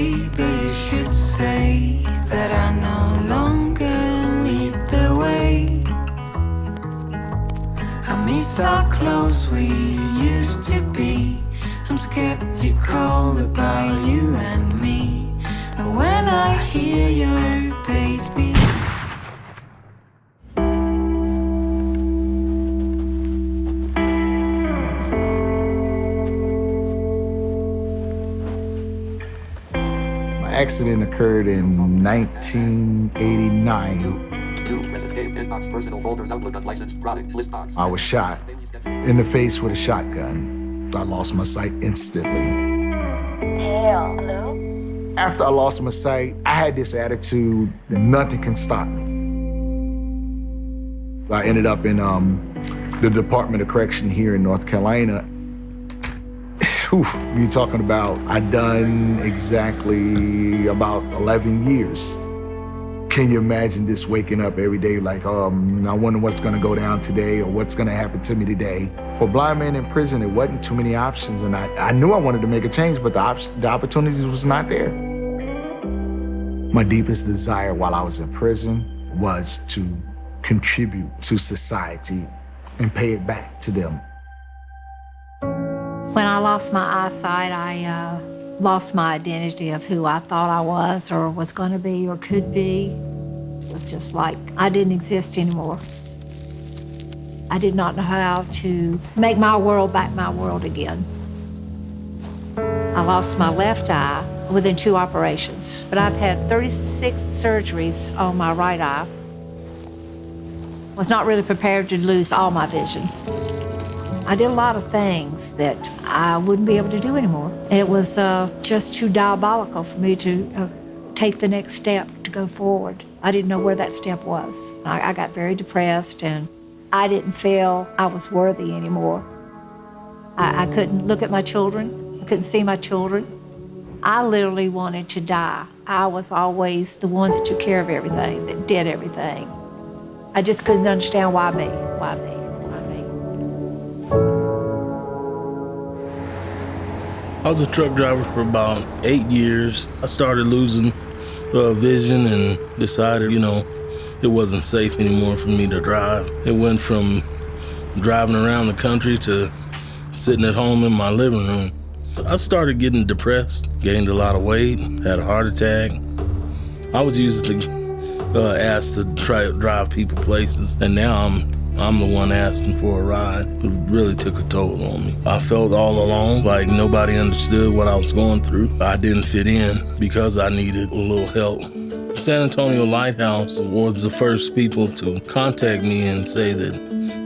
maybe you should say that I no longer need the way. I miss how close we used to be. I'm skeptical about you and me. And when I hear your bass beat, accident occurred in 1989. I was shot in the face with a shotgun. I lost my sight instantly. Hello? After I lost my sight, I had this attitude that nothing can stop me. I ended up in the Department of Correction here in North Carolina. You're talking about, I done exactly about 11 years. Can you imagine just waking up every day like, I wonder what's gonna go down today or what's gonna happen to me today? For a blind man in prison, there wasn't too many options, and I knew I wanted to make a change, but the opportunities was not there. My deepest desire while I was in prison was to contribute to society and pay it back to them. When I lost my eyesight, I lost my identity of who I thought I was or was going to be or could be. It was just like I didn't exist anymore. I did not know how to make my world back my world again. I lost my left eye within 2 operations, but I've had 36 surgeries on my right eye. Was not really prepared to lose all my vision. I did a lot of things that I wouldn't be able to do anymore. It was just too diabolical for me to take the next step to go forward. I didn't know where that step was. I got very depressed, and I didn't feel I was worthy anymore. I couldn't look at my children. I couldn't see my children. I literally wanted to die. I was always the one that took care of everything, that did everything. I just couldn't understand why me, why me. I was a truck driver for about 8 years. I started losing vision and decided, it wasn't safe anymore for me to drive. It went from driving around the country to sitting at home in my living room. I started getting depressed, gained a lot of weight, had a heart attack. I was usually asked to try to drive people places, and now I'm the one asking for a ride. It really took a toll on me. I felt all alone, like nobody understood what I was going through. I didn't fit in because I needed a little help. San Antonio Lighthouse was the first people to contact me and say that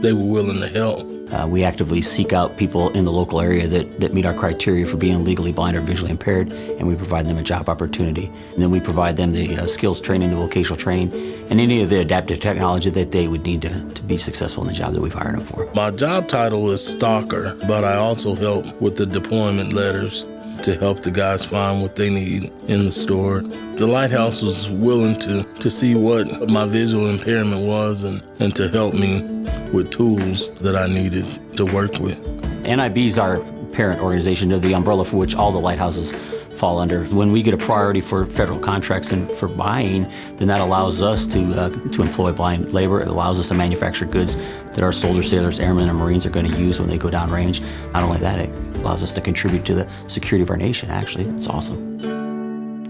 they were willing to help. We actively seek out people in the local area that meet our criteria for being legally blind or visually impaired, and we provide them a job opportunity. And then we provide them the skills training, the vocational training, and any of the adaptive technology that they would need to be successful in the job that we've hired them for. My job title is stalker, but I also help with the deployment letters to help the guys find what they need in the store. The Lighthouse was willing to see what my visual impairment was and to help me with tools that I needed to work with. NIB is our parent organization, the umbrella for which all the lighthouses fall under. When we get a priority for federal contracts and for buying, then that allows us to employ blind labor. It allows us to manufacture goods that our soldiers, sailors, airmen, and Marines are going to use when they go downrange. Not only that, it allows us to contribute to the security of our nation, actually. It's awesome.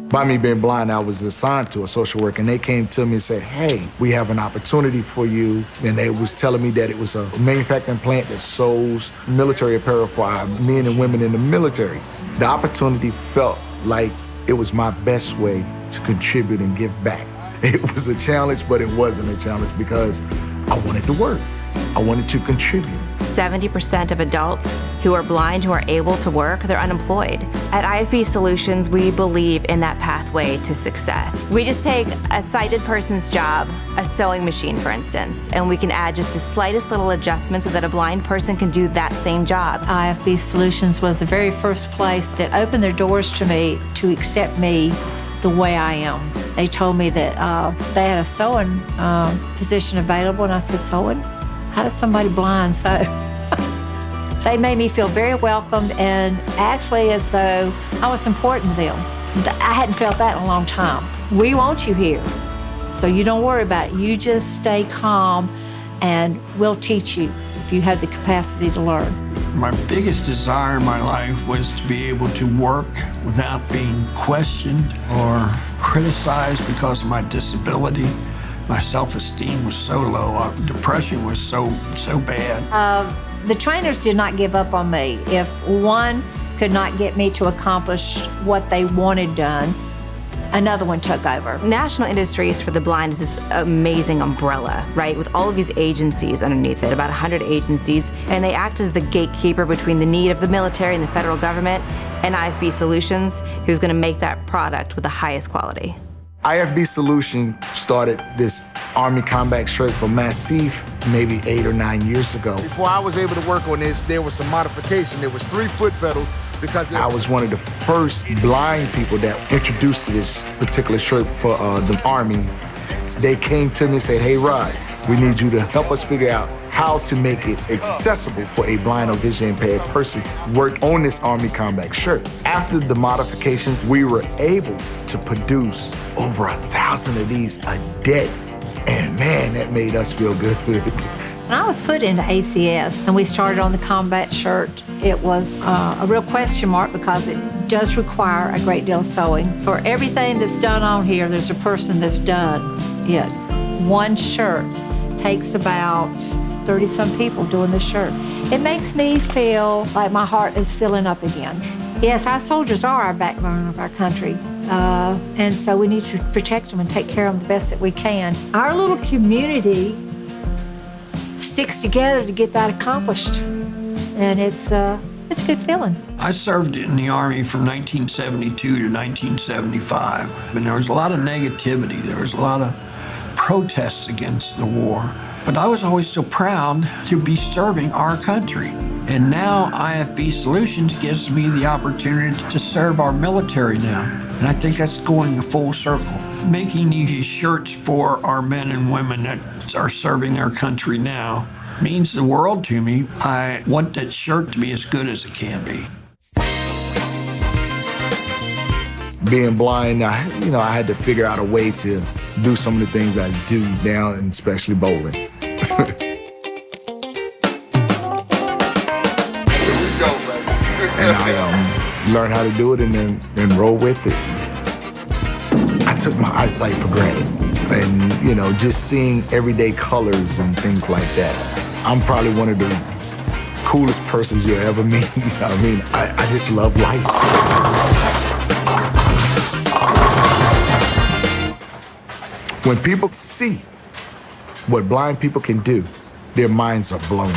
By me being blind, I was assigned to a social worker, and they came to me and said, hey, we have an opportunity for you. And they was telling me that it was a manufacturing plant that sews military apparel for our men and women in the military. The opportunity felt like it was my best way to contribute and give back. It was a challenge, but it wasn't a challenge because I wanted to work. I wanted to contribute. 70% of adults who are blind who are able to work, they're unemployed. At IFB Solutions, we believe in that pathway to success. We just take a sighted person's job, a sewing machine, for instance, and we can add just the slightest little adjustment so that a blind person can do that same job. IFB Solutions was the very first place that opened their doors to me to accept me the way I am. They told me that they had a sewing position available, and I said, sewing? How does somebody blind sew? They made me feel very welcomed and actually as though I was important to them. I hadn't felt that in a long time. We want you here, so you don't worry about it. You just stay calm, and we'll teach you if you have the capacity to learn. My biggest desire in my life was to be able to work without being questioned or criticized because of my disability. My self-esteem was so low. Depression was so bad. The trainers did not give up on me. If one could not get me to accomplish what they wanted done, another one took over. National Industries for the Blind is this amazing umbrella, right? With all of these agencies underneath it, about 100 agencies, and they act as the gatekeeper between the need of the military and the federal government and IFB Solutions, who's gonna make that product with the highest quality. IFB Solution started this Army combat shirt for Massif maybe 8 or 9 years ago. Before I was able to work on this, there was some modification. There was 3 foot pedals because I was one of the first blind people that introduced this particular shirt for the Army. They came to me and said, "Hey, Rod, we need you to help us figure out how to make it accessible for a blind or vision impaired person." Worked on this Army combat shirt. After the modifications, we were able to produce over 1,000 of these a day. And man, that made us feel good. And I was put into ACS, and we started on the combat shirt. It was a real question mark because it does require a great deal of sewing. For everything that's done on here, there's a person that's done it. One shirt takes about 30-some people doing this shirt. It makes me feel like my heart is filling up again. Yes, our soldiers are our backbone of our country. And so we need to protect them and take care of them the best that we can. Our little community sticks together to get that accomplished. And it's a good feeling. I served in the Army from 1972 to 1975, and there was a lot of negativity. There was a lot of protests against the war. But I was always so proud to be serving our country. And now IFB Solutions gives me the opportunity to serve our military now. And I think that's going full circle. Making these shirts for our men and women that are serving our country now means the world to me. I want that shirt to be as good as it can be. Being blind, I had to figure out a way to do some of the things I do now, and especially bowling. Here we go, baby. And I learned how to do it and then roll with it. I took my eyesight for granted. And, just seeing everyday colors and things like that. I'm probably one of the coolest persons you'll ever meet. I just love life. When people see what blind people can do, their minds are blown.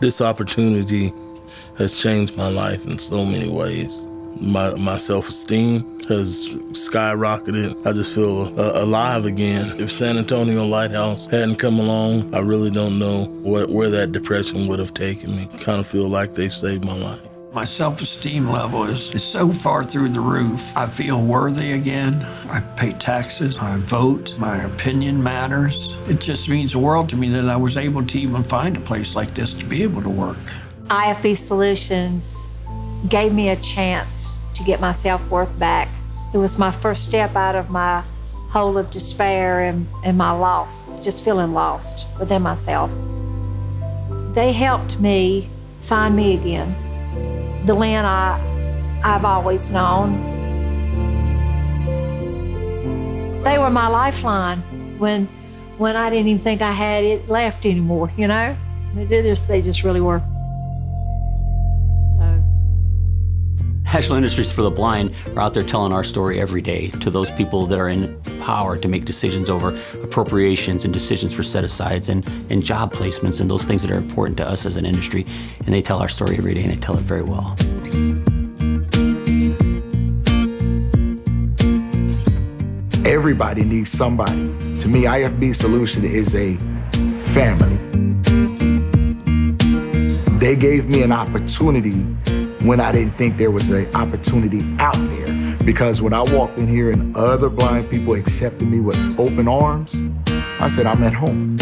This opportunity has changed my life in so many ways. My self-esteem has skyrocketed. I just feel alive again. If San Antonio Lighthouse hadn't come along, I really don't know where that depression would have taken me. Kind of feel like they've saved my life. My self-esteem level is so far through the roof. I feel worthy again. I pay taxes, I vote, my opinion matters. It just means the world to me that I was able to even find a place like this to be able to work. IFB Solutions gave me a chance to get my self-worth back. It was my first step out of my hole of despair and my loss, just feeling lost within myself. They helped me find me again, the Lynn I've always known. They were my lifeline when I didn't even think I had it left anymore, They just really were. National Industries for the Blind are out there telling our story every day to those people that are in power to make decisions over appropriations and decisions for set-asides and job placements and those things that are important to us as an industry. And they tell our story every day, and they tell it very well. Everybody needs somebody. To me, IFB Solution is a family. They gave me an opportunity when I didn't think there was an opportunity out there. Because when I walked in here and other blind people accepted me with open arms, I said, I'm at home.